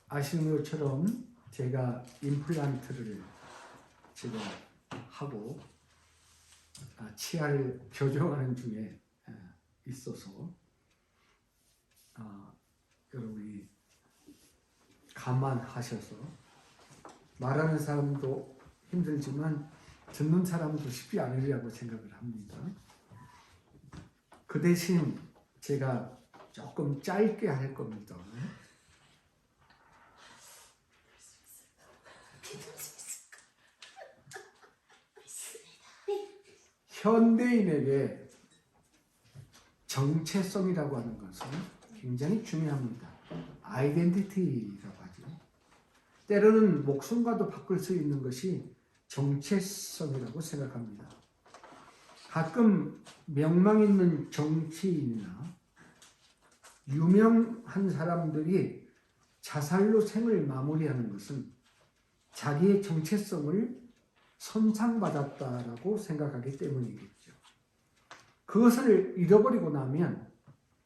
아시는 것처럼 제가 임플란트를 지금 하고 치아를 교정하는 중에 있어서 여러분이 감안하셔서 말하는 사람도 힘들지만 듣는 사람도 쉽지 않으리라고 생각을 합니다. 그 대신 제가 조금 짧게 할 겁니다. 현대인에게 정체성이라고 하는 것은 굉장히 중요합니다. 아이덴티티라고 하죠. 때로는 목숨과도 바꿀 수 있는 것이 정체성이라고 생각합니다. 가끔 명망 있는 정치인이나 유명한 사람들이 자살로 생을 마무리하는 것은 자기의 정체성을 손상받았다라고 생각하기 때문이겠죠. 그것을 잃어버리고 나면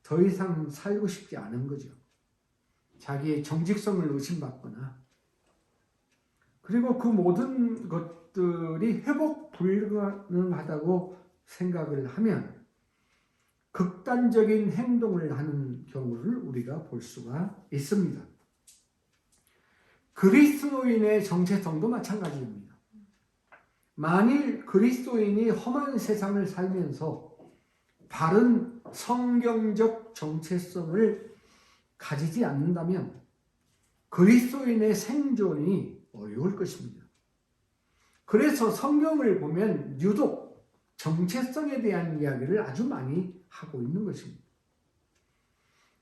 더 이상 살고 싶지 않은 거죠. 자기의 정직성을 의심받거나, 그리고 그 모든 것들이 회복 불가능하다고 생각을 하면 극단적인 행동을 하는 경우를 우리가 볼 수가 있습니다. 그리스도인의 정체성도 마찬가지입니다. 만일 그리스도인이 험한 세상을 살면서 바른 성경적 정체성을 가지지 않는다면 그리스도인의 생존이 어려울 것입니다. 그래서 성경을 보면 유독 정체성에 대한 이야기를 아주 많이 하고 있는 것입니다.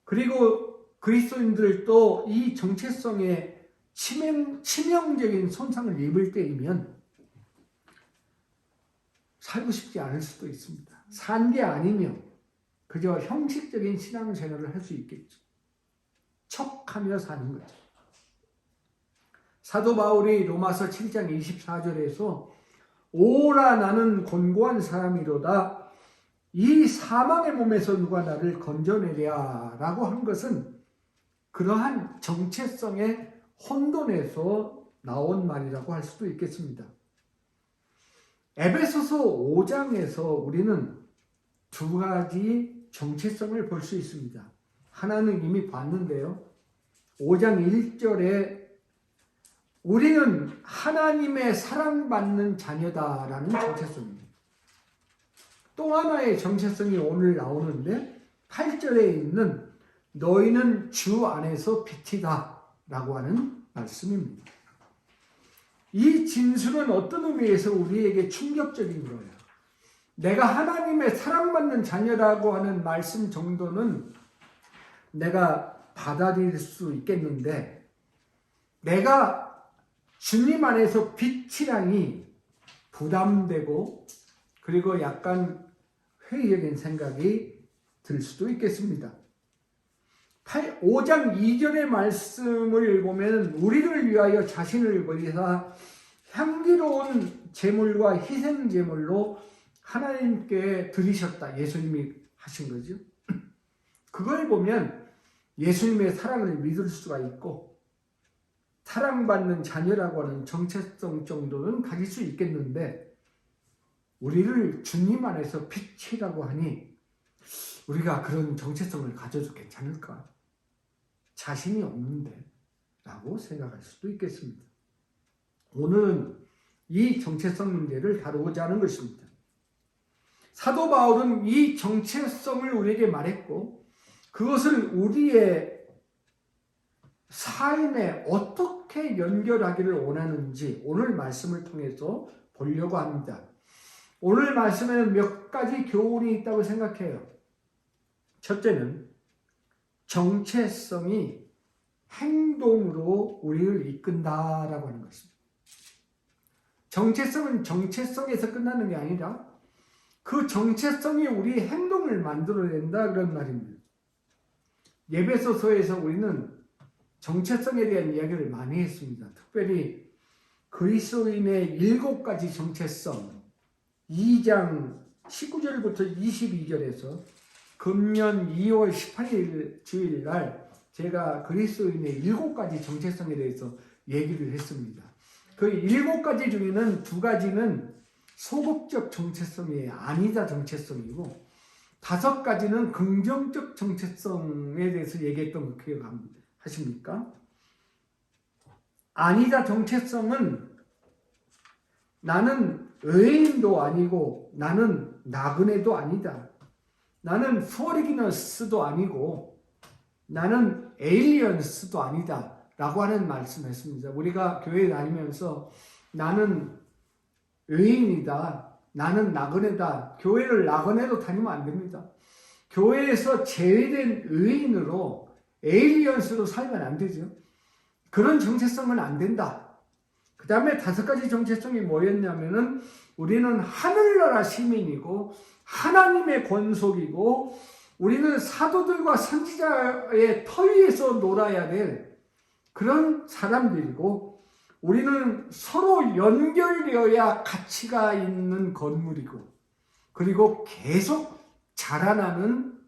그리고 그리스도인들도 이 정체성에 치명적인 손상을 입을 때이면 살고 싶지 않을 수도 있습니다. 산 게 아니면 그저 형식적인 신앙생활을 할 수 있겠죠. 척하며 사는 거죠. 사도 바울이 로마서 7장 24절에서 오라 나는 곤고한 사람이로다 이 사망의 몸에서 누가 나를 건져내랴 라고 한 것은 그러한 정체성의 혼돈에서 나온 말이라고 할 수도 있겠습니다. 에베소서 5장에서 우리는 두 가지 정체성을 볼 수 있습니다. 하나는 이미 봤는데요. 5장 1절에 우리는 하나님의 사랑받는 자녀다라는 정체성입니다. 또 하나의 정체성이 오늘 나오는데 8절에 있는 너희는 주 안에서 빛이다 라고 하는 말씀입니다. 이 진술은 어떤 의미에서 우리에게 충격적인 거예요. 내가 하나님의 사랑받는 자녀라고 하는 말씀 정도는 내가 받아들일 수 있겠는데 내가 주님 안에서 빛이라니 부담되고 그리고 약간 회의적인 생각이 들 수도 있겠습니다. 5장 2절의 말씀을 보면 우리를 위하여 자신을 버리사 향기로운 제물과 희생 제물로 하나님께 드리셨다. 예수님이 하신 거죠. 그걸 보면 예수님의 사랑을 믿을 수가 있고 사랑받는 자녀라고 하는 정체성 정도는 가질 수 있겠는데 우리를 주님 안에서 빛이라고 하니 우리가 그런 정체성을 가져도 괜찮을까? 자신이 없는데 라고 생각할 수도 있겠습니다. 오늘은 이 정체성 문제를 다루고자 하는 것입니다. 사도 바울은 이 정체성을 우리에게 말했고 그것을 우리의 삶에 어떻게 연결하기를 원하는지 오늘 말씀을 통해서 보려고 합니다. 오늘 말씀에는 몇 가지 교훈이 있다고 생각해요. 첫째는 정체성이 행동으로 우리를 이끈다라고 하는 것입니다. 정체성은 정체성에서 끝나는 게 아니라 그 정체성이 우리 행동을 만들어낸다 그런 말입니다. 에베소서에서 우리는 정체성에 대한 이야기를 많이 했습니다. 특별히 그리스도인의 7가지 정체성 2장 19절부터 22절에서 금년 2월 18일 주일날 제가 그리스도인의 7가지 정체성에 대해서 얘기를 했습니다. 그 7가지 중에는 2가지는 소극적 정체성이 아니다 정체성이고 5가지는 긍정적 정체성에 대해서 얘기했던 거 기억하십니까? 아니다 정체성은 나는 의인도 아니고 나는 나그네도 아니다. 나는 포리기너스도 아니고 나는 에일리언스도 아니다 라고 하는 말씀했습니다. 우리가 교회에 다니면서 나는 의인이다, 나는 나그네다, 교회를 나그네로 다니면 안 됩니다. 교회에서 제외된 의인으로 에일리언스로 살면 안 되죠. 그런 정체성은 안 된다. 그 다음에 5가지 정체성이 뭐였냐면은 우리는 하늘나라 시민이고 하나님의 권속이고 우리는 사도들과 선지자의 터 위에서 놀아야 될 그런 사람들이고 우리는 서로 연결되어야 가치가 있는 건물이고 그리고 계속 자라나는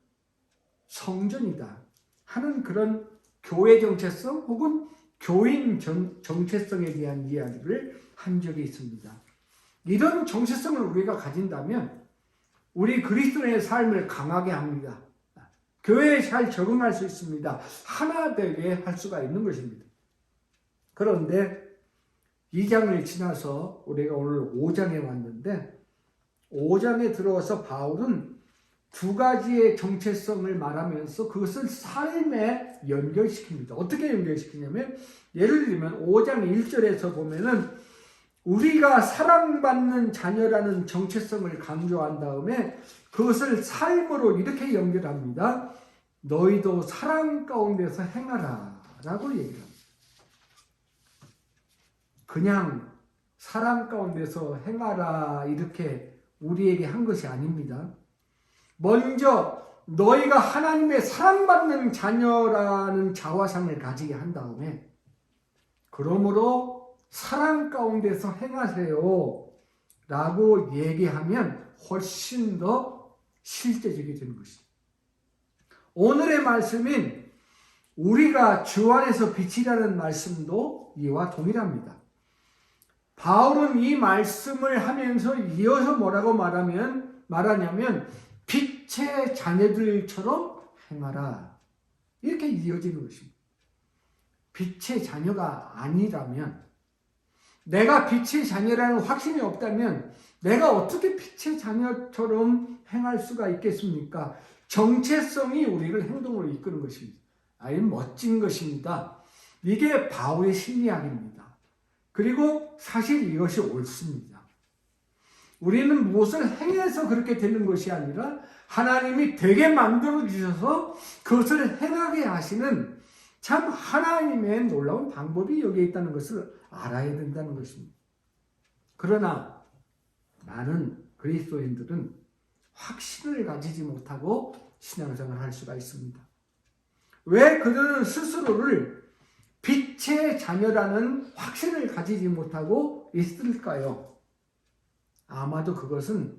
성전이다 하는 그런 교회 정체성 혹은 교인 정체성에 대한 이야기를 한 적이 있습니다. 이런 정체성을 우리가 가진다면 우리 그리스도인의 삶을 강하게 합니다. 교회에 잘 적응할 수 있습니다. 하나 되게 할 수가 있는 것입니다. 그런데 2장을 지나서 우리가 오늘 5장에 왔는데 5장에 들어와서 바울은 2가지의 정체성을 말하면서 그것을 삶에 연결시킵니다. 어떻게 연결시키냐면 예를 들면 5장 1절에서 보면은 우리가 사랑받는 자녀라는 정체성을 강조한 다음에 그것을 삶으로 이렇게 연결합니다. 너희도 사랑 가운데서 행하라 라고 얘기합니다. 그냥 사랑 가운데서 행하라 이렇게 우리에게 한 것이 아닙니다. 먼저 너희가 하나님의 사랑받는 자녀라는 자화상을 가지게 한 다음에 그러므로 사랑 가운데서 행하세요 라고 얘기하면 훨씬 더 실제적이 되는 것입니다. 오늘의 말씀인 우리가 주 안에서 빛이라는 말씀도 이와 동일합니다. 바울은 이 말씀을 하면서 이어서 뭐라고 말하냐면 빛의 자녀들처럼 행하라 이렇게 이어지는 것입니다. 빛의 자녀가 아니라면 내가 빛의 자녀라는 확신이 없다면 내가 어떻게 빛의 자녀처럼 행할 수가 있겠습니까? 정체성이 우리를 행동으로 이끄는 것입니다. 아주 멋진 것입니다. 이게 바울의 심리학입니다. 그리고 사실 이것이 옳습니다. 우리는 무엇을 행해서 그렇게 되는 것이 아니라 하나님이 되게 만들어 주셔서 그것을 행하게 하시는 참 하나님의 놀라운 방법이 여기에 있다는 것을 알아야 된다는 것입니다. 그러나 많은 그리스도인들은 확신을 가지지 못하고 신앙생활을 할 수가 있습니다. 왜 그들은 스스로를 빛의 자녀라는 확신을 가지지 못하고 있을까요? 아마도 그것은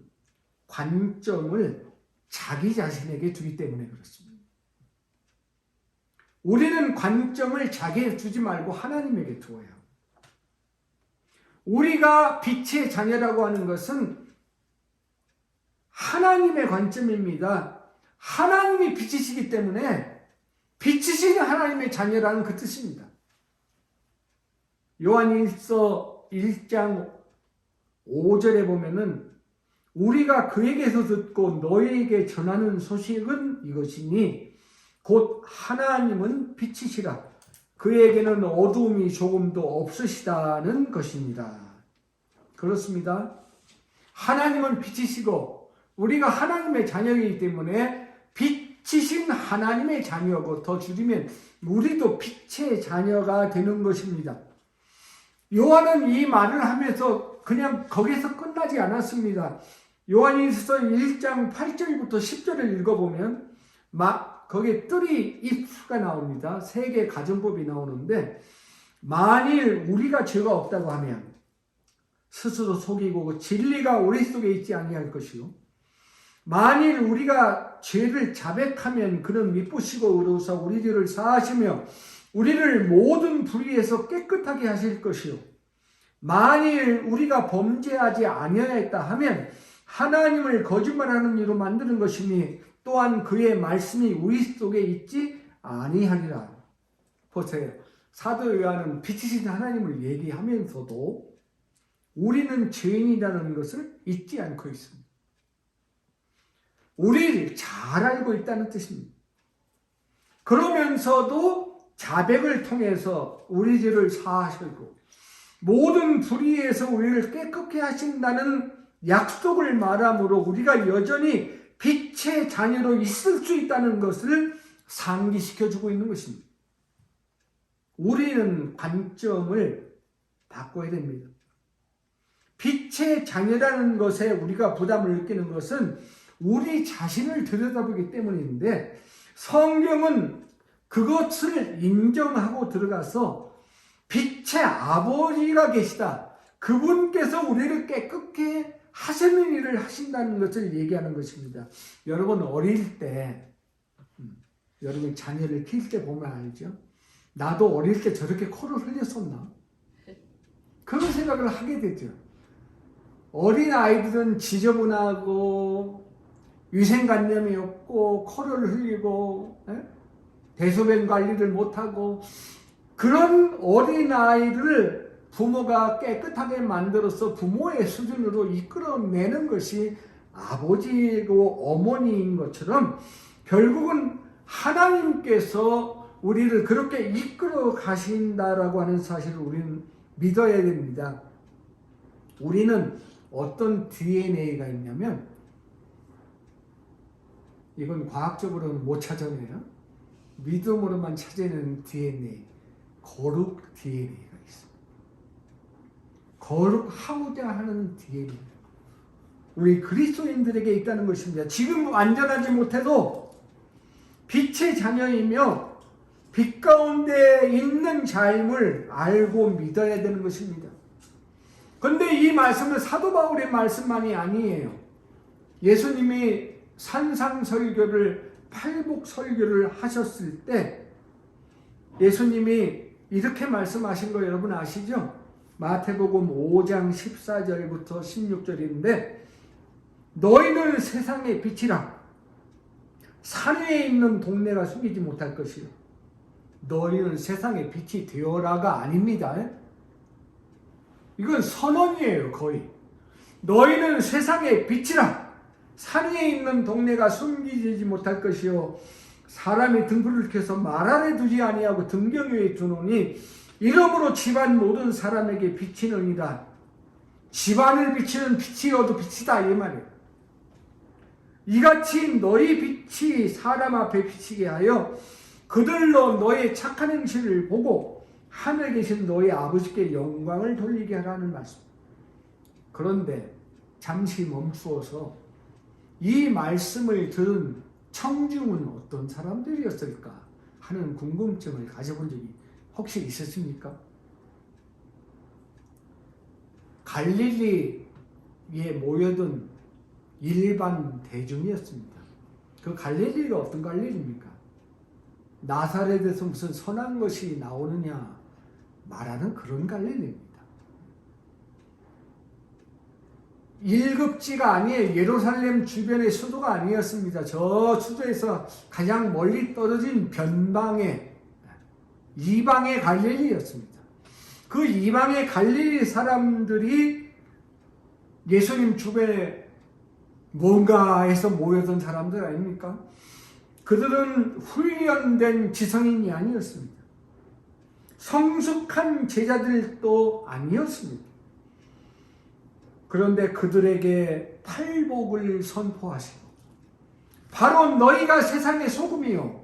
관점을 자기 자신에게 두기 때문에 그렇습니다. 우리는 관점을 자기에게 두지 말고 하나님에게 두어야 합니다. 우리가 빛의 자녀라고 하는 것은 하나님의 관점입니다. 하나님이 빛이시기 때문에 빛이신 하나님의 자녀라는 그 뜻입니다. 요한일서 1장 5절에 보면은 우리가 그에게서 듣고 너희에게 전하는 소식은 이것이니 곧 하나님은 빛이시라 그에게는 어두움이 조금도 없으시다는 것입니다. 그렇습니다. 하나님은 빛이시고 우리가 하나님의 자녀이기 때문에 빛이신 하나님의 자녀고 더 줄이면 우리도 빛의 자녀가 되는 것입니다. 요한은 이 말을 하면서 그냥 거기서 끝나지 않았습니다. 요한일서 1장 8절부터 10절을 읽어보면 거기에 뜰이 if가 나옵니다. 세 개의 가정법이 나오는데 만일 우리가 죄가 없다고 하면 스스로 속이고 진리가 우리 속에 있지 아니할 것이요. 만일 우리가 죄를 자백하면 그는 미쁘시고 의로우사 우리 죄를 사하시며 우리를 모든 불의에서 깨끗하게 하실 것이요 만일 우리가 범죄하지 아니하였다 하면 하나님을 거짓말하는 이로 만드는 것이니 또한 그의 말씀이 우리 속에 있지 아니하리라. 보세요. 사도 요한은 빛이신 하나님을 얘기하면서도 우리는 죄인이라는 것을 잊지 않고 있습니다. 우리를 잘 알고 있다는 뜻입니다. 그러면서도 자백을 통해서 우리 죄를 사하시고 모든 불의에서 우리를 깨끗게 하신다는 약속을 말함으로 우리가 여전히 빛의 자녀로 있을 수 있다는 것을 상기시켜주고 있는 것입니다. 우리는 관점을 바꿔야 됩니다. 빛의 자녀라는 것에 우리가 부담을 느끼는 것은 우리 자신을 들여다보기 때문인데 성경은 그것을 인정하고 들어가서 빛의 아버지가 계시다. 그분께서 우리를 깨끗게 하시는 일을 하신다는 것을 얘기하는 것입니다. 여러분 어릴 때 여러분 자녀를 키울 때 보면 알죠? 나도 어릴 때 저렇게 코를 흘렸었나? 그런 생각을 하게 되죠. 어린 아이들은 지저분하고 위생관념이 없고 코를 흘리고 대소변 관리를 못하고 그런 어린 아이들을 부모가 깨끗하게 만들어서 부모의 수준으로 이끌어내는 것이 아버지고 어머니인 것처럼 결국은 하나님께서 우리를 그렇게 이끌어 가신다라고 하는 사실을 우리는 믿어야 됩니다. 우리는 어떤 DNA가 있냐면 이건 과학적으로는 못 찾아내요. 믿음으로만 찾아내는 DNA, 거룩 DNA가 있습니다. 거룩하고자 하는 DNA. 우리 그리스도인들에게 있다는 것입니다. 지금 완전하지 못해도 빛의 자녀이며 빛 가운데 있는 삶을 알고 믿어야 되는 것입니다. 그런데 이 말씀은 사도 바울의 말씀만이 아니에요. 예수님이 산상설교를 팔복설교를 하셨을 때 예수님이 이렇게 말씀하신 거 여러분 아시죠? 마태복음 5장 14절부터 16절인데 너희는 세상의 빛이라 산 위에 있는 동네가 숨기지 못할 것이요 너희는 세상의 빛이 되어라가 아닙니다. 이건 선언이에요. 거의 너희는 세상의 빛이라 산 위에 있는 동네가 숨기지 못할 것이요 사람이 등불을 켜서 말 아래 두지 아니하고 등경 위에 두노니 이러므로 집안 모든 사람에게 비치느니라. 집안을 비치는 빛이어도 빛이다 이 말이에요. 이같이 너희 빛이 사람 앞에 비치게 하여 그들로 너의 착한 행실을 보고 하늘에 계신 너희 아버지께 영광을 돌리게 하라는 말씀. 그런데 잠시 멈추어서 이 말씀을 들은 청중은 어떤 사람들이었을까 하는 궁금증을 가져본 적이 혹시 있으십니까? 갈릴리에 모여든 일반 대중이었습니다. 그 갈릴리가 어떤 갈릴리입니까? 나사렛에서 무슨 선한 것이 나오느냐 말하는 그런 갈릴리입니다. 일급지가 아니에요. 예루살렘 주변의 수도가 아니었습니다. 저 수도에서 가장 멀리 떨어진 변방의 이방의 갈릴리였습니다. 그 이방의 갈릴리 사람들이 예수님 주변에 뭔가 해서 모여든 사람들 아닙니까? 그들은 훈련된 지성인이 아니었습니다. 성숙한 제자들도 아니었습니다. 그런데 그들에게 팔복을 선포하시고 바로 너희가 세상의 소금이요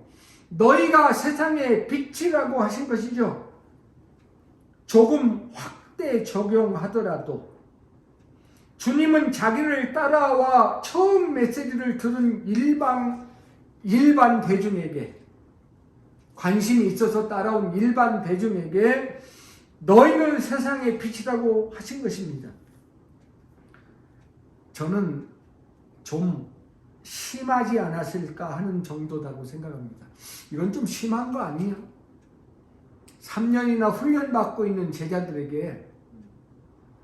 너희가 세상의 빛이라고 하신 것이죠. 조금 확대 적용하더라도 주님은 자기를 따라와 처음 메시지를 들은 일반 대중에게 관심이 있어서 따라온 일반 대중에게 너희는 세상의 빛이라고 하신 것입니다. 저는 좀 심하지 않았을까 하는 정도다고 생각합니다. 이건 좀 심한 거 아니에요? 3년이나 훈련받고 있는 제자들에게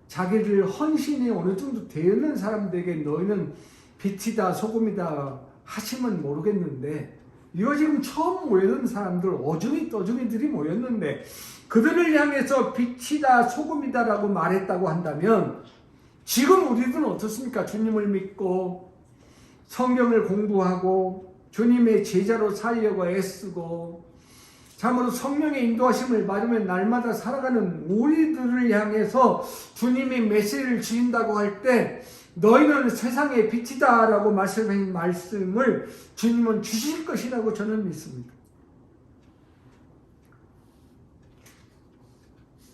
자기들 헌신이 어느 정도 되는 사람들에게 너희는 빛이다 소금이다 하시면 모르겠는데, 이거 지금 처음 모여든 사람들 어중이 떠중이들이 모였는데 그들을 향해서 빛이다 소금이다 라고 말했다고 한다면, 지금 우리들은 어떻습니까? 주님을 믿고 성경을 공부하고 주님의 제자로 살려고 애쓰고 참으로 성령의 인도하심을 받으면 날마다 살아가는 우리들을 향해서 주님이 메시지를 주신다고 할 때, 너희는 세상의 빛이다 라고 말씀하신 말씀을 주님은 주실 것이라고 저는 믿습니다.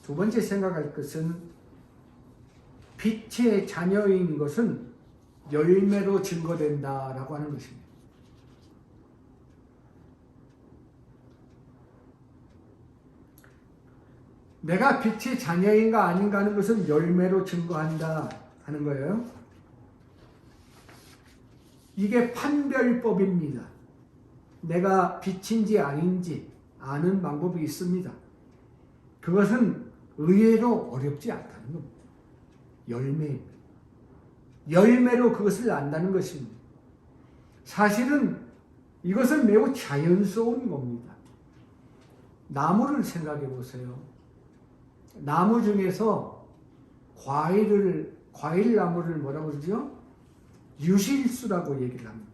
두 번째 생각할 것은, 빛의 자녀인 것은 열매로 증거된다라고 하는 것입니다. 내가 빛의 자녀인가 아닌가 하는 것은 열매로 증거한다 하는 거예요. 이게 판별법입니다. 내가 빛인지 아닌지 아는 방법이 있습니다. 그것은 의외로 어렵지 않다는 겁니다. 열매입니다. 열매로 그것을 안다는 것입니다. 사실은 이것은 매우 자연스러운 겁니다. 나무를 생각해 보세요. 나무 중에서 과일 나무를 뭐라고 그러죠? 유실수라고 얘기를 합니다.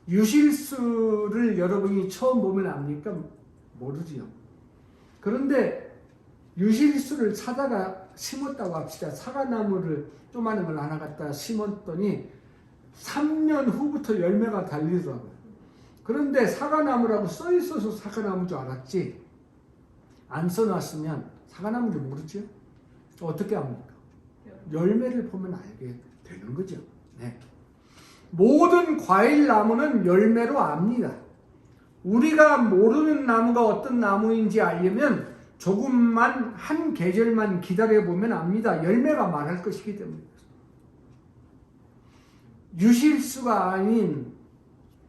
유실수를 여러분이 처음 보면 압니까? 모르지요. 그런데 유실수를 사다가 심었다고 합시다. 사과나무를 조그마한 걸 하나 갖다 심었더니 3년 후부터 열매가 달리더라고요. 그런데 사과나무라고 써있어서 사과나무인 줄 알았지, 안 써놨으면 사과나무인 줄 모르죠? 어떻게 합니까? 열매를 보면 알게 되는 거죠. 네. 모든 과일 나무는 열매로 압니다. 우리가 모르는 나무가 어떤 나무인지 알려면 조금만 한 계절만 기다려보면 압니다. 열매가 많을 것이기 때문에. 유실수가 아닌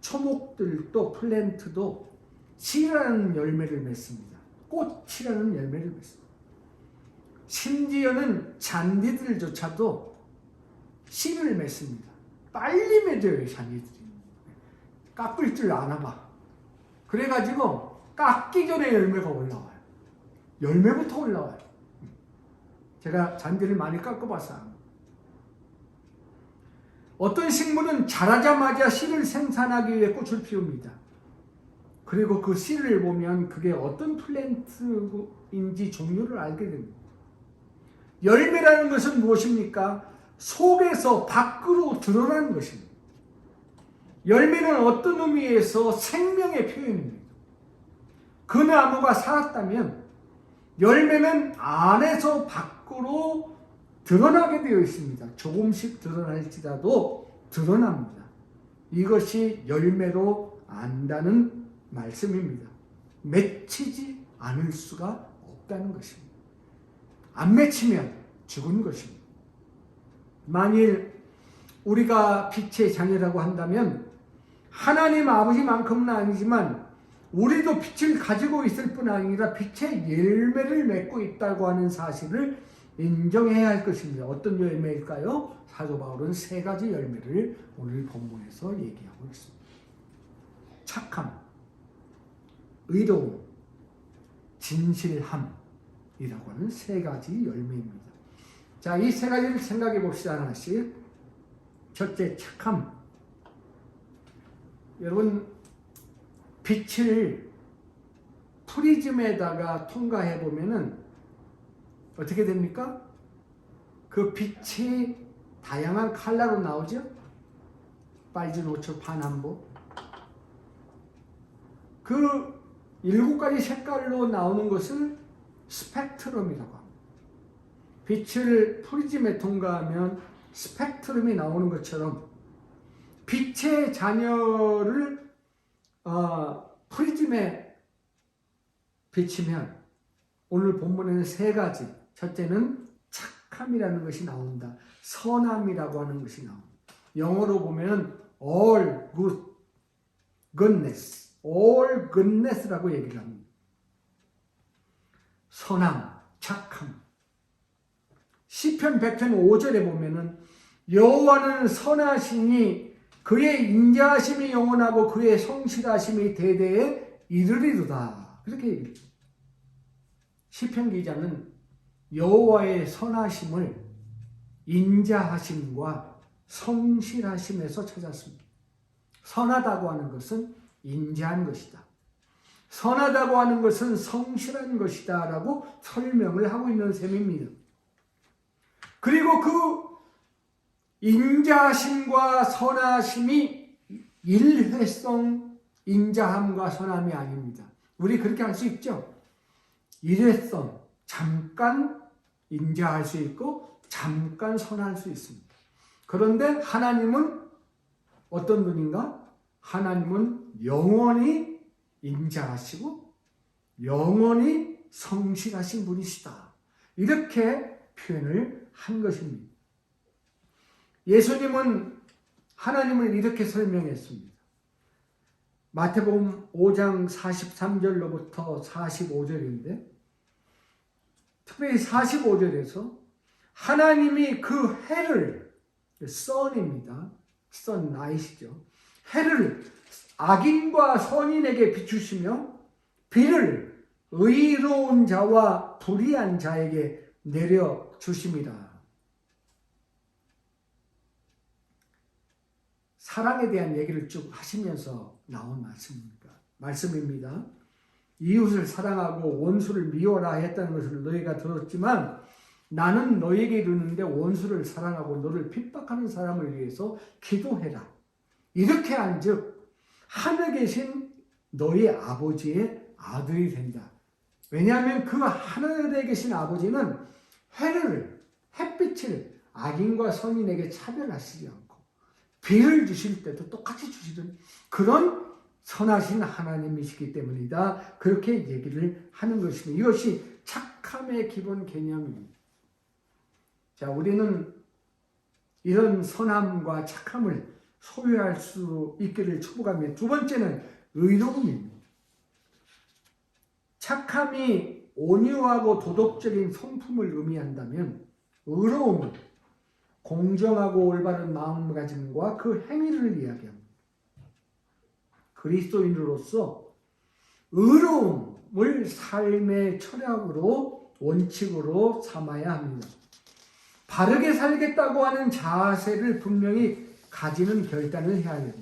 초목들도 플랜트도 씨라는 열매를 맺습니다. 꽃이라는 열매를 맺습니다. 심지어는 잔디들조차도 씨를 맺습니다. 빨리 맺어요, 잔디들이. 깎을 줄 아나 봐. 그래가지고 깎기 전에 열매가 올라와요. 열매부터 올라와요. 제가 잔디를 많이 깎아봤어요. 어떤 식물은 자라자마자 씨를 생산하기 위해 꽃을 피웁니다. 그리고 그 씨를 보면 그게 어떤 플랜트인지 종류를 알게 됩니다. 열매라는 것은 무엇입니까? 속에서 밖으로 드러나는 것입니다. 열매는 어떤 의미에서 생명의 표현입니다. 그 나무가 살았다면 열매는 안에서 밖으로 드러나게 되어 있습니다. 조금씩 드러날지라도 드러납니다. 이것이 열매로 안다는 말씀입니다. 맺히지 않을 수가 없다는 것입니다. 안 맺히면 죽은 것입니다. 만일 우리가 빛의 자녀라고 한다면 하나님 아버지만큼은 아니지만 우리도 빛을 가지고 있을 뿐 아니라 빛의 열매를 맺고 있다고 하는 사실을 인정해야 할 것입니다. 어떤 열매일까요? 사도 바울은 세 가지 열매를 오늘 본문에서 얘기하고 있습니다. 착함, 의로움, 진실함이라고 하는 세 가지 열매입니다. 자, 이 세 가지를 생각해 봅시다. 하나씩. 첫째, 착함. 여러분, 빛을 프리즘에다가 통과해 보면은 어떻게 됩니까? 그 빛이 다양한 컬러로 나오죠? 빨주, 노초, 파남보. 그 7가지 색깔로 나오는 것을 스펙트럼이라고 합니다. 빛을 프리즘에 통과하면 스펙트럼이 나오는 것처럼 빛의 자녀를 프리즘에 비치면 오늘 본문에는 세 가지. 첫째는 착함이라는 것이 나온다. 선함이라고 하는 것이 나옵니다. 영어로 보면 all goodness, all goodness라고 얘기를 합니다. 선함, 착함. 시편 100편 5절에 보면은 여호와는 선하시니 그의 인자하심이 영원하고 그의 성실하심이 대대에 이르리로다. 그렇게 얘기해요. 시편 기자는 여호와의 선하심을 인자하심과 성실하심에서 찾았습니다. 선하다고 하는 것은 인자한 것이다. 선하다고 하는 것은 성실한 것이다 라고 설명을 하고 있는 셈입니다. 그리고 그 인자하심과 선하심이 일회성 인자함과 선함이 아닙니다. 우리 그렇게 할 수 있죠? 일회성, 잠깐 인자할 수 있고 잠깐 선할 수 있습니다. 그런데 하나님은 어떤 분인가? 하나님은 영원히 인자하시고 영원히 성실하신 분이시다. 이렇게 표현을 한 것입니다. 예수님은 하나님을 이렇게 설명했습니다. 마태복음 5장 43절로부터 45절인데 특별히 45절에서 하나님이 그 해를, 선입니다. 선 나이시죠. 해를 악인과 선인에게 비추시며 비를 의로운 자와 불의한 자에게 내려주십니다. 사랑에 대한 얘기를 쭉 하시면서 나온 말씀입니다. 이웃을 사랑하고 원수를 미워라 했다는 것을 너희가 들었지만 나는 너희에게 이르는데 원수를 사랑하고 너를 핍박하는 사람을 위해서 기도해라. 이렇게 한즉 하늘에 계신 너희 아버지의 아들이 된다. 왜냐하면 그 하늘에 계신 아버지는 햇빛을 악인과 선인에게 차별하시지 않고 비를 주실 때도 똑같이 주시던 그런 선하신 하나님이시기 때문이다. 그렇게 얘기를 하는 것입니다. 이것이 착함의 기본 개념입니다. 자, 우리는 이런 선함과 착함을 소유할 수 있기를 축복합니다. 두 번째는 의로움입니다. 착함이 온유하고 도덕적인 성품을 의미한다면 의로움은 공정하고 올바른 마음가짐과 그 행위를 이야기합니다. 그리스도인으로서 의로움을 삶의 철학으로 원칙으로 삼아야 합니다. 바르게 살겠다고 하는 자세를 분명히 가지는 결단을 해야 합니다.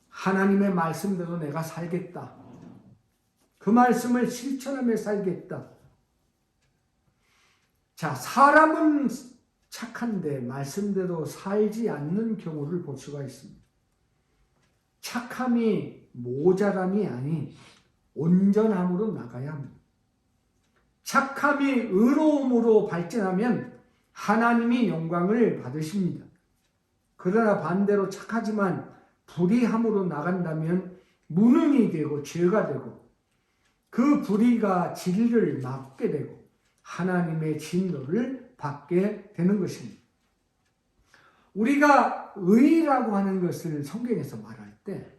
하나님의 말씀대로 내가 살겠다. 그 말씀을 실천하며 살겠다. 자, 사람은 착한데 말씀대로 살지 않는 경우를 볼 수가 있습니다. 착함이 모자람이 아닌 온전함으로 나가야 합니다. 착함이 의로움으로 발전하면 하나님이 영광을 받으십니다. 그러나 반대로 착하지만 불의함으로 나간다면 무능이 되고 죄가 되고 그 불의가 진리를 막게 되고 하나님의 진노를 받게 되는 것입니다. 우리가 의라고 하는 것을 성경에서 말할 때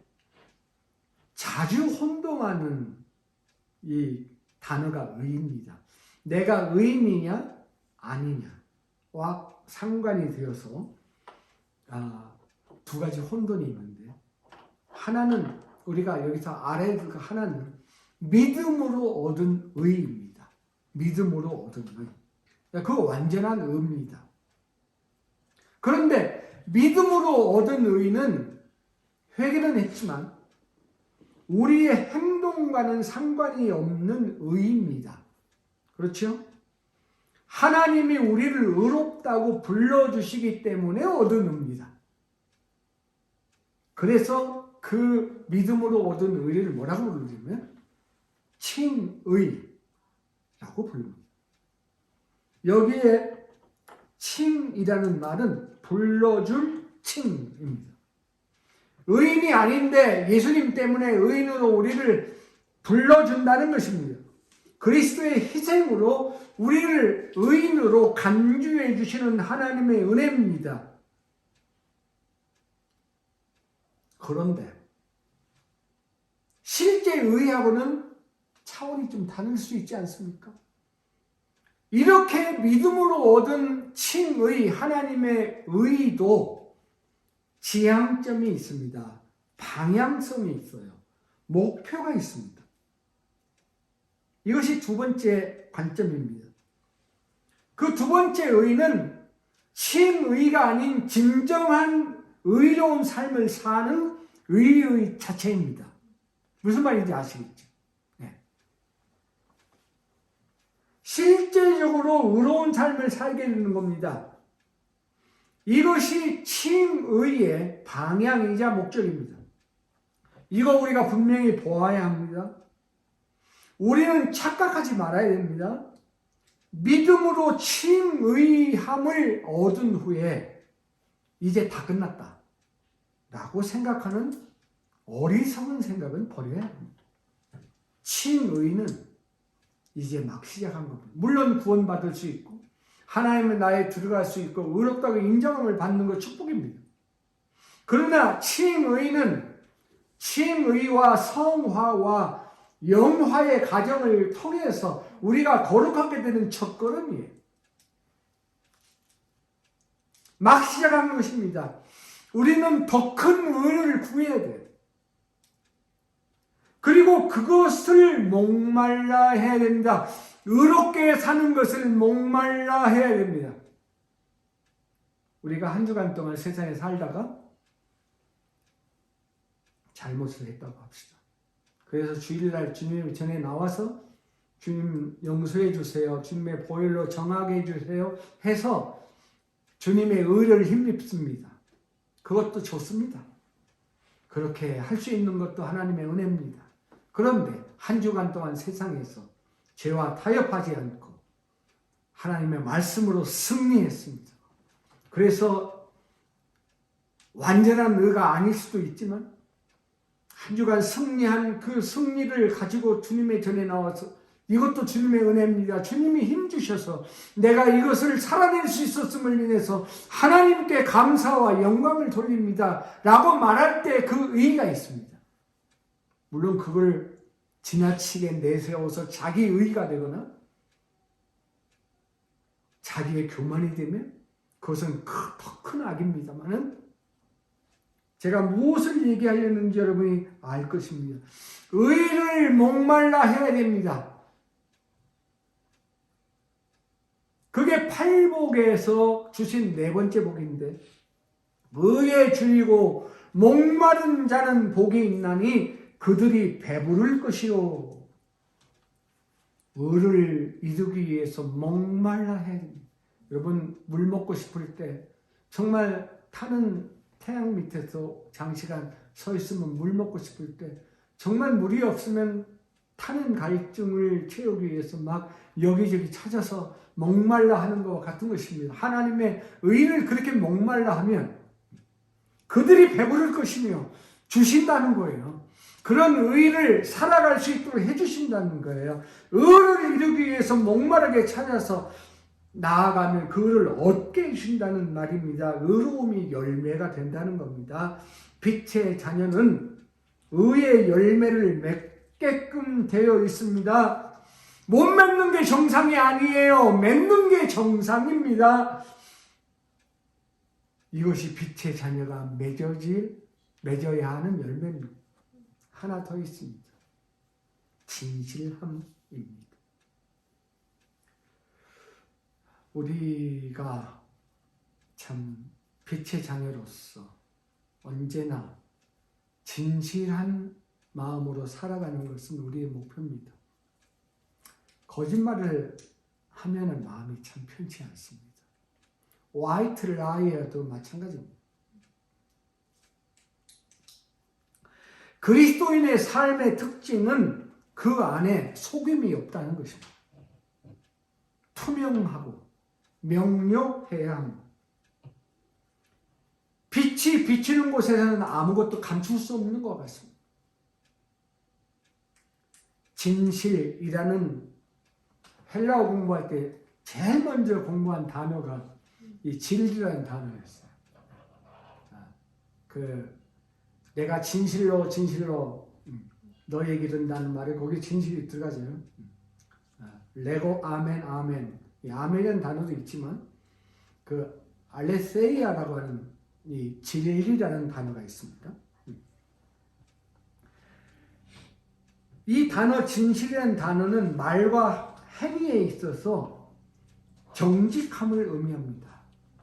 자주 혼동하는 이 단어가 의입니다. 내가 의인이냐 아니냐와 상관이 되어서 두 가지 혼돈이 있는데 하나는 우리가 여기서 알아야 될 하나는 믿음으로 얻은 의입니다. 믿음으로 얻은 의. 그거 완전한 의입니다. 그런데 믿음으로 얻은 의는 회개는 했지만 우리의 행동과는 상관이 없는 의입니다. 그렇죠? 하나님이 우리를 의롭다고 불러주시기 때문에 얻은 의입니다. 그래서 그 믿음으로 얻은 의를 뭐라고 부르냐면 칭의라고 부릅니다. 여기에 칭이라는 말은 불러줄 칭입니다. 의인이 아닌데 예수님 때문에 의인으로 우리를 불러준다는 것입니다. 그리스도의 희생으로 우리를 의인으로 간주해 주시는 하나님의 은혜입니다. 그런데 실제 의하고는 차원이 좀 다를 수 있지 않습니까? 이렇게 믿음으로 얻은 칭의, 하나님의 의도 지향점이 있습니다. 방향성이 있어요. 목표가 있습니다. 이것이 두 번째 관점입니다. 그 두 번째 의는 칭의가 아닌 진정한 의로운 삶을 사는 의의 자체입니다. 무슨 말인지 아시겠죠? 네. 실제적으로 의로운 삶을 살게 되는 겁니다. 이것이 칭의의 방향이자 목적입니다. 이거 우리가 분명히 보아야 합니다. 우리는 착각하지 말아야 됩니다. 믿음으로 칭의함을 얻은 후에 이제 다 끝났다 라고 생각하는 어리석은 생각은 버려야 합니다. 칭의는 이제 막 시작한 겁니다. 물론 구원받을 수 있고 하나님의 나라에 들어갈 수 있고 의롭다고 인정함을 받는 것 축복입니다. 그러나 칭의는 칭의와 성화와 영화의 과정을 통해서 우리가 거룩하게 되는 첫걸음이에요. 막 시작한 것입니다. 우리는 더 큰 의를 구해야 돼요. 그리고 그것을 목말라 해야 됩니다. 의롭게 사는 것을 목말라 해야 됩니다. 우리가 한 주간 동안 세상에 살다가 잘못을 했다고 합시다. 그래서 주일날 주님 전에 나와서 주님 용서해 주세요. 주님의 보혈로 정하게 해 주세요. 해서 주님의 의를 힘입습니다. 그것도 좋습니다. 그렇게 할 수 있는 것도 하나님의 은혜입니다. 그런데 한 주간 동안 세상에서 죄와 타협하지 않고 하나님의 말씀으로 승리했습니다. 그래서 완전한 의가 아닐 수도 있지만 한 주간 승리한 그 승리를 가지고 주님의 전에 나와서 이것도 주님의 은혜입니다. 주님이 힘주셔서 내가 이것을 살아낼 수 있었음을 인해서 하나님께 감사와 영광을 돌립니다 라고 말할 때 그 의의가 있습니다. 물론 그걸 지나치게 내세워서 자기 의의가 되거나 자기의 교만이 되면 그것은 더 큰 악입니다만은 제가 무엇을 얘기하려는지 여러분이 알 것입니다. 의를 목말라 해야 됩니다. 그게 팔복에서 주신 네 번째 복인데 의에 줄이고 목마른 자는 복이 있나니 그들이 배부를 것이요. 의를 이루기 위해서 목말라 해야 됩니다. 여러분 물 먹고 싶을 때 정말 타는 태양 밑에서 장시간 서 있으면 물 먹고 싶을 때 정말 물이 없으면 타는 갈증을 채우기 위해서 막 여기저기 찾아서 목말라 하는 것과 같은 것입니다. 하나님의 의를 그렇게 목말라 하면 그들이 배부를 것이며 주신다는 거예요. 그런 의를 살아갈 수 있도록 해주신다는 거예요. 의를 이루기 위해서 목마르게 찾아서 나아가면 그 의를 얻게 해준다는 말입니다. 의로움이 열매가 된다는 겁니다. 빛의 자녀는 의의 열매를 맺게끔 되어 있습니다. 못 맺는 게 정상이 아니에요. 맺는 게 정상입니다. 이것이 빛의 자녀가 맺어야 하는 열매입니다. 하나 더 있습니다. 진실함입니다. 우리가 참 빛의 자녀로서 언제나 진실한 마음으로 살아가는 것은 우리의 목표입니다. 거짓말을 하면 마음이 참 편치 않습니다. 화이트 라이어도 마찬가지입니다. 그리스도인의 삶의 특징은 그 안에 속임이 없다는 것입니다. 투명하고 명료해야 합니다. 빛이 비치는 곳에서는 아무것도 감출 수 없는 것 같습니다. 진실이라는 헬라어 공부할 때 제일 먼저 공부한 단어가 이 진리라는 단어였어요. 내가 진실로 너에게 이른다는 말에 거기에 진실이 들어가잖아요. 레고 아멘 아멘. 이 아멘이라는 단어도 있지만 그 알레세이아라고 하는 이 진리라는 단어가 있습니다. 이 단어 진실이라는 단어는 말과 행위에 있어서 정직함을 의미합니다.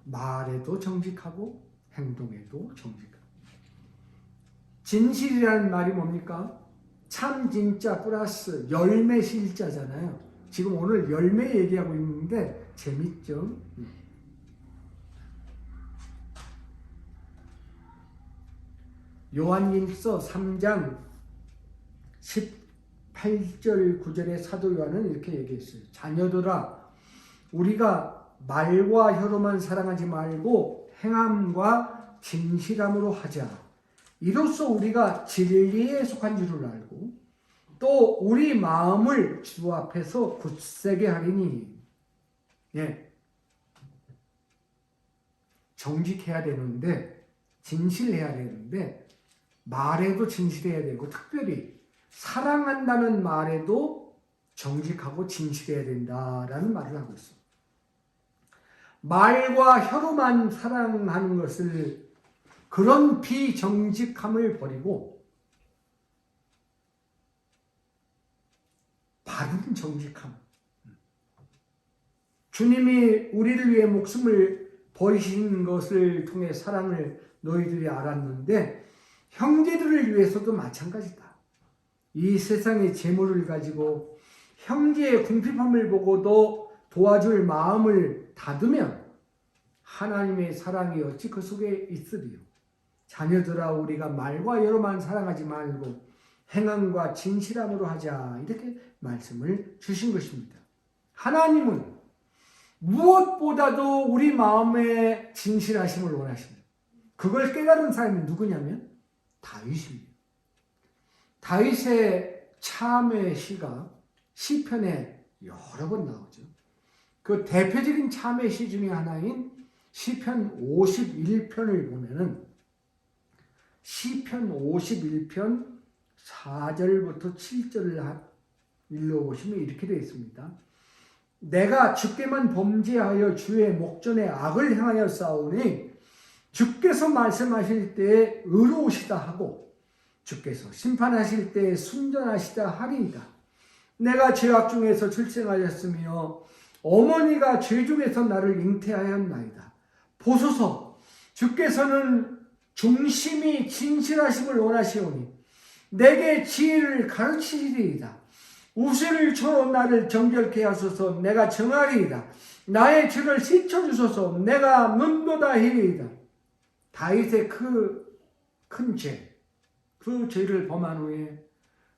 말에도 정직하고 행동에도 정직하고. 진실이라는 말이 뭡니까? 참 진짜 플러스 열매 실자잖아요. 지금 오늘 열매 얘기하고 있는데 재밌죠? 요한일서 3장 18절 9절에 사도 요한은 이렇게 얘기했어요. 자녀들아, 우리가 말과 혀로만 사랑하지 말고 행함과 진실함으로 하자. 이로써 우리가 진리에 속한 줄을 알고 또 우리 마음을 주 앞에서 굳세게 하리니. 예. 정직해야 되는데, 진실해야 되는데, 말에도 진실해야 되고, 특별히 사랑한다는 말에도 정직하고 진실해야 된다라는 말을 하고 있습니다. 말과 혀로만 사랑하는 것을, 그런 비정직함을 버리고 바른 정직함. 주님이 우리를 위해 목숨을 버리신 것을 통해 사랑을 너희들이 알았는데 형제들을 위해서도 마찬가지다. 이 세상의 재물을 가지고 형제의 궁핍함을 보고도 도와줄 마음을 닫으면 하나님의 사랑이 어찌 그 속에 있으리요. 자녀들아, 우리가 말과 혀로만 사랑하지 말고 행함과 진실함으로 하자. 이렇게 말씀을 주신 것입니다. 하나님은 무엇보다도 우리 마음의 진실하심을 원하십니다. 그걸 깨달은 사람이 누구냐면 다윗입니다. 다윗의 참회 시가 시편에 여러 번 나오죠. 그 대표적인 참회 시 중에 하나인 시편 51편을 보면은 시편 51편 4절부터 7절을 읽어보시면 이렇게 되어 있습니다. 내가 주께만 범죄하여 주의 목전에 악을 행하여 싸우니 주께서 말씀하실 때에 의로우시다 하고 주께서 심판하실 때에 순전하시다 하리이다. 내가 죄악 중에서 출생하였으며 어머니가 죄 중에서 나를 잉태하였나이다. 보소서, 주께서는 중심이 진실하심을 원하시오니 내게 지혜를 가르치리이다. 우세를 쳐로 나를 정결케 하소서. 내가 정하리이다. 나의 죄를 씻어주소서. 내가 눈보다히리이다. 다윗의 그 큰 죄, 그 죄를 범한 후에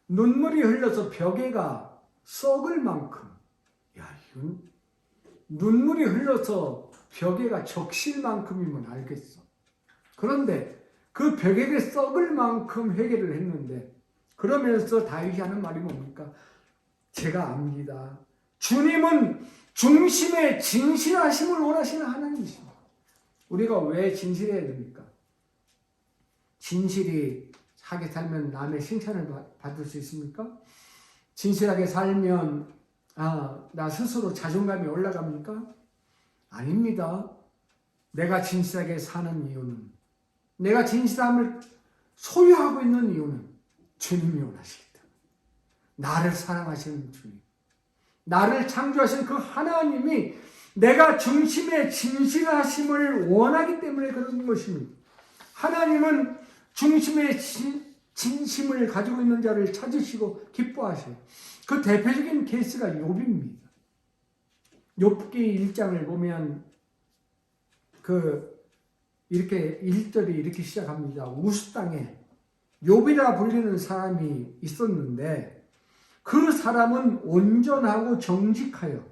눈물이 흘러서 벽에가 썩을 만큼, 이건 눈물이 흘러서 벽에가 적실 만큼이면 알겠어. 그런데 그 벽에게 썩을 만큼 회개를 했는데, 그러면서 다윗이 하는 말이 뭡니까? 제가 압니다. 주님은 중심의 진실하심을 원하시는 하나님이십니다. 우리가 왜 진실해야 됩니까? 진실이 하게 살면 남의 칭찬을 받을 수 있습니까? 진실하게 살면 나 스스로 자존감이 올라갑니까? 아닙니다. 내가 진실하게 사는 이유는, 내가 진실함을 소유하고 있는 이유는 주님이 원하시기 때문에. 나를 사랑하시는 주님, 나를 창조하신 그 하나님이 내가 중심의 진실하심을 원하기 때문에 그런 것입니다. 하나님은 중심의 진심을 가지고 있는 자를 찾으시고 기뻐하셔요. 그 대표적인 케이스가 욥입니다. 욥기 1장을 보면 이렇게 1절이 이렇게 시작합니다. 우스 땅에 욥이라 불리는 사람이 있었는데 그 사람은 온전하고 정직하여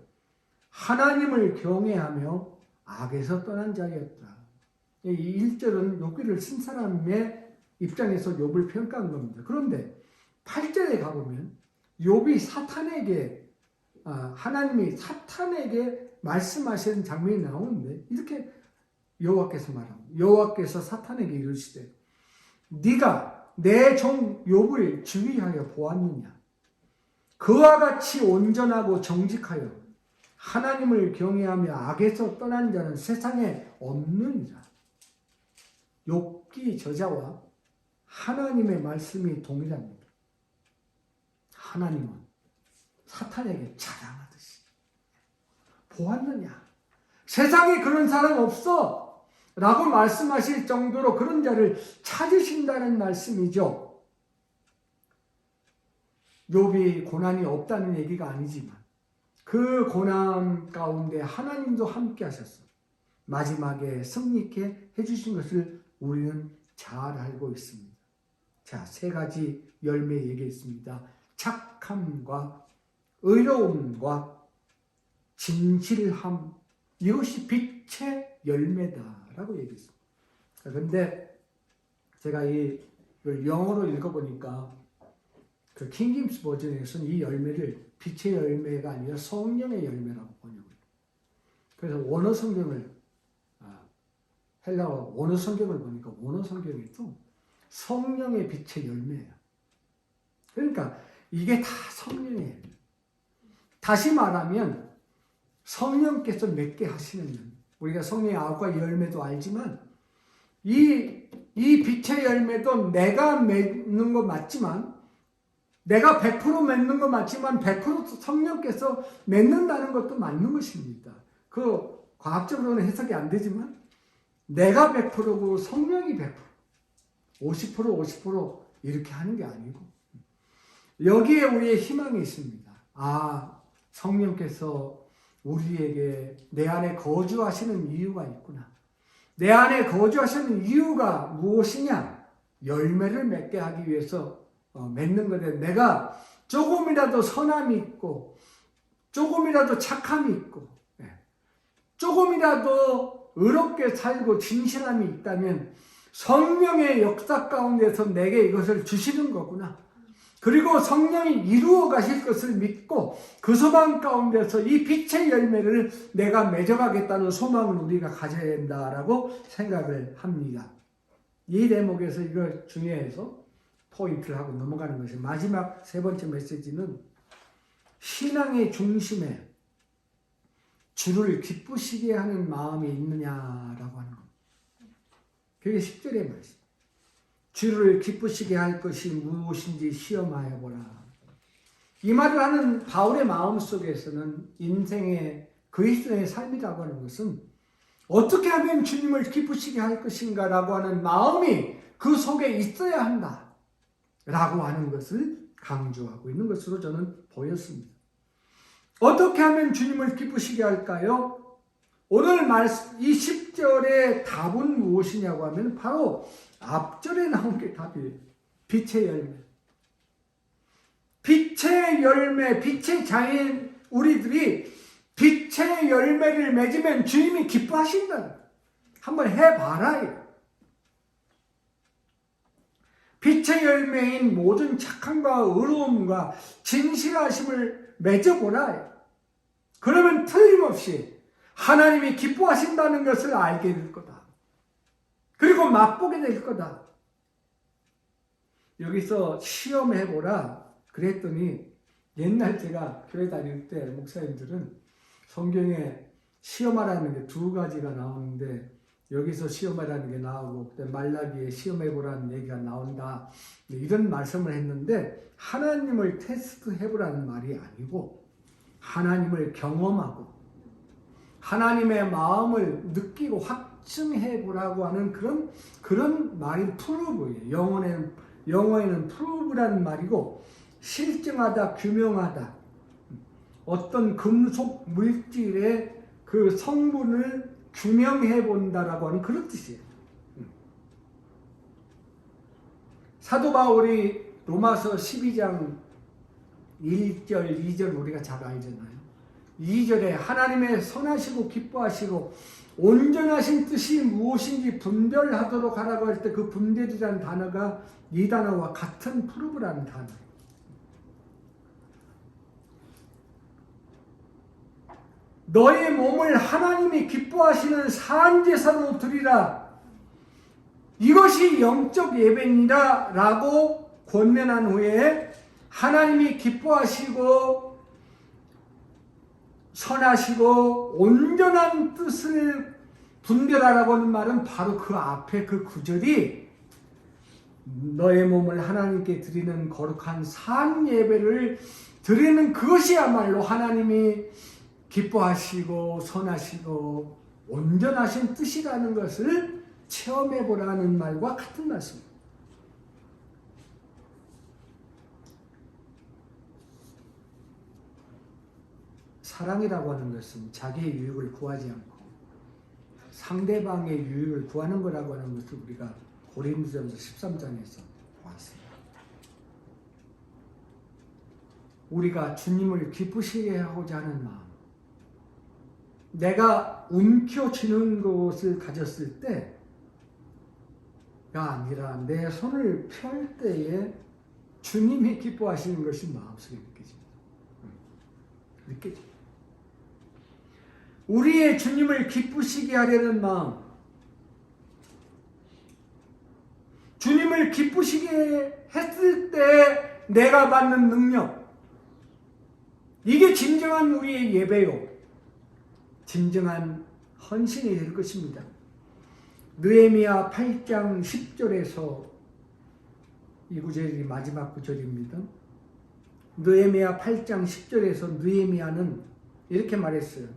하나님을 경외하며 악에서 떠난 자였다. 이 1절은 욥기를 쓴 사람의 입장에서 욥을 평가한 겁니다. 그런데 8절에 가보면 욥이 사탄에게, 하나님이 사탄에게 말씀하시는 장면이 나오는데 이렇게 여호와께서 말합니다. 여호와께서 사탄에게 이르시되 네가 내 종 욥을 주의하여 보았느냐? 그와 같이 온전하고 정직하여 하나님을 경외하며 악에서 떠난 자는 세상에 없느니라. 욥기 저자와 하나님의 말씀이 동일합니다. 하나님은 사탄에게 자랑하듯이 보았느냐? 세상에 그런 사람 없어 라고 말씀하실 정도로 그런 자를 찾으신다는 말씀이죠. 욥이 고난이 없다는 얘기가 아니지만 그 고난 가운데 하나님도 함께 하셨어. 마지막에 승리케 해주신 것을 우리는 잘 알고 있습니다. 자, 세 가지 열매 얘기했습니다. 착함과 의로움과 진실함, 이것이 빛의 열매다라고 얘기했습니다. 그런데 제가 이걸 영어로 읽어보니까 그 킹김스 버전에서는 이 열매를 빛의 열매가 아니라 성령의 열매라고 번역을 해요. 그래서 원어 성경을 헬라어 원어 성경을 보니까 원어 성경에도 성령의 빛의 열매예요. 그러니까 이게 다 성령의 열매. 다시 말하면 성령께서 맺게 하시는, 우리가 성령의 9가지 열매도 알지만 이 빛의 열매도 내가 맺는 거 맞지만, 내가 100% 맺는 거 맞지만 100% 성령께서 맺는다는 것도 맞는 것입니다. 그 과학적으로는 해석이 안 되지만 내가 100%고 성령이 100%, 50% 이렇게 하는 게 아니고 여기에 우리의 희망이 있습니다. 아, 성령께서 우리에게 내 안에 거주하시는 이유가 있구나. 내 안에 거주하시는 이유가 무엇이냐? 열매를 맺게 하기 위해서 맺는 건데, 내가 조금이라도 선함이 있고 조금이라도 착함이 있고 조금이라도 의롭게 살고 진실함이 있다면 성령의 역사 가운데서 내게 이것을 주시는 거구나. 그리고 성령이 이루어 가실 것을 믿고 그 소망 가운데서 이 빛의 열매를 내가 맺어가겠다는 소망을 우리가 가져야 된다라고 생각을 합니다. 이 대목에서 이걸 중요해서 포인트를 하고 넘어가는 것이, 마지막 세 번째 메시지는 신앙의 중심에 주를 기쁘시게 하는 마음이 있느냐라고 하는 겁니다. 그게 10절의 말씀. 주를 기쁘시게 할 것이 무엇인지 시험하여 보라. 이 말을 하는 바울의 마음 속에서는 인생의 그리스도의 삶이라고 하는 것은 어떻게 하면 주님을 기쁘시게 할 것인가 라고 하는 마음이 그 속에 있어야 한다 라고 하는 것을 강조하고 있는 것으로 저는 보였습니다. 어떻게 하면 주님을 기쁘시게 할까요? 오늘 말씀 이 10절의 답은 무엇이냐고 하면 바로 앞절에 나온 게 답이에요. 빛의 열매. 빛의 열매, 빛의 자인 우리들이 빛의 열매를 맺으면 주님이 기뻐하신다. 한번 해봐라. 빛의 열매인 모든 착함과 의로움과 진실하심을 맺어보라. 그러면 틀림없이 하나님이 기뻐하신다는 것을 알게 될 거다. 그리고 맛보게 될 거다. 여기서 시험해보라 그랬더니, 옛날 제가 교회 다닐 때 목사님들은 성경에 시험하라는 게 2가지가 나오는데 여기서 시험하라는 게 나오고 말라기에 시험해보라는 얘기가 나온다, 이런 말씀을 했는데, 하나님을 테스트해보라는 말이 아니고 하나님을 경험하고 하나님의 마음을 느끼고 확증해보라고 하는 그런 말이 프루브예요. 영어에는 프루브라는 말이고, 실증하다, 규명하다, 어떤 금속 물질의 그 성분을 규명해 본다라고 하는 그런 뜻이에요. 사도 바울이 로마서 12장 1절, 2절 우리가 잘 알잖아요. 2절에 하나님의 선하시고 기뻐하시고 온전하신 뜻이 무엇인지 분별하도록 하라고 할 때 그 분별이라는 단어가 이 단어와 같은 프루브라는 단어예요. 너의 몸을 하나님이 기뻐하시는 산제사로 드리라. 이것이 영적 예배니라 라고 권면한 후에 하나님이 기뻐하시고 선하시고 온전한 뜻을 분별하라고 하는 말은 바로 그 앞에 그 구절이 너의 몸을 하나님께 드리는 거룩한 산 예배를 드리는 그것이야말로 하나님이 기뻐하시고 선하시고 온전하신 뜻이라는 것을 체험해 보라는 말과 같은 말씀입니다. 사랑이라고 하는 것은 자기의 유익을 구하지 않고 상대방의 유익을 구하는 거라고 하는 것을 우리가 고린도전서 13장에서 보았습니다. 우리가 주님을 기쁘시게 하고자 하는 마음, 내가 움켜쥐는 것을 가졌을 때가 아니라 내 손을 펼 때에 주님이 기뻐하시는 것이 마음속에 느껴집니다. 우리의 주님을 기쁘시게 하려는 마음, 주님을 기쁘시게 했을 때 내가 받는 능력, 이게 진정한 우리의 예배요, 진정한 헌신이 될 것입니다. 느헤미야 8장 10절에서 이 구절이 마지막 구절입니다. 느헤미야 8장 10절에서 느헤미야는 이렇게 말했어요.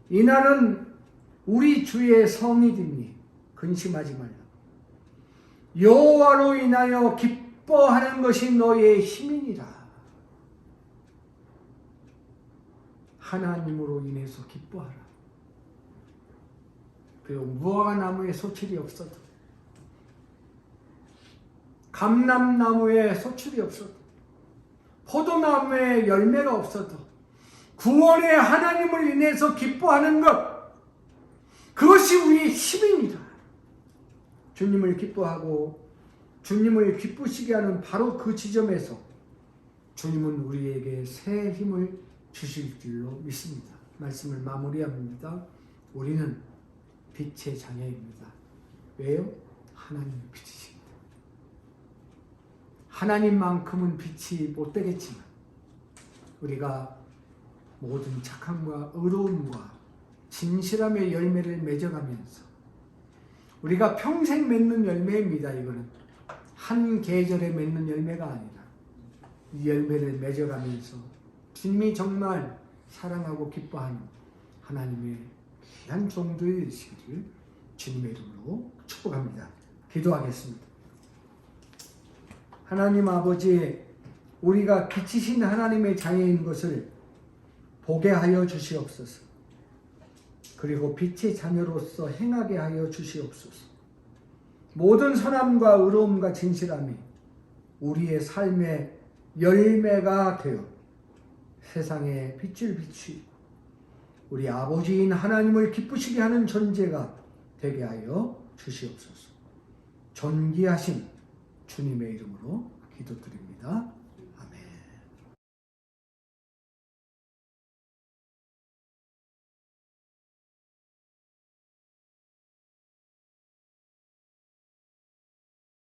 이날은 우리 주의 성일이니 근심하지 말라. 여호와로 인하여 기뻐하는 것이 너의 힘이니라. 하나님으로 인해서 기뻐하라. 그리고 무화과나무에 소출이 없어도, 감람나무에 소출이 없어도, 포도나무에 열매가 없어도 구원의 하나님을 인해서 기뻐하는 것, 그것이 우리의 힘입니다. 주님을 기뻐하고 주님을 기쁘시게 하는 바로 그 지점에서 주님은 우리에게 새 힘을 주실 줄로 믿습니다. 말씀을 마무리합니다. 우리는 빛의 자녀입니다. 왜요? 하나님의 빛이십니다. 하나님만큼은 빛이 못 되겠지만 우리가 모든 착함과 의로움과 진실함의 열매를 맺어가면서 우리가 평생 맺는 열매입니다. 이거는 한 계절에 맺는 열매가 아니라 이 열매를 맺어가면서 주님이 정말 사랑하고 기뻐하는 하나님의 귀한 종들이 되시기를 주님의 이름으로 축복합니다. 기도하겠습니다. 하나님 아버지, 우리가 빛이신 하나님의 자녀인 것을 보게 하여 주시옵소서. 그리고 빛의 자녀로서 행하게 하여 주시옵소서. 모든 선함과 의로움과 진실함이 우리의 삶의 열매가 되어 세상에 빛을 비추고 우리 아버지인 하나님을 기쁘시게 하는 존재가 되게 하여 주시옵소서. 존귀하신 주님의 이름으로 기도드립니다.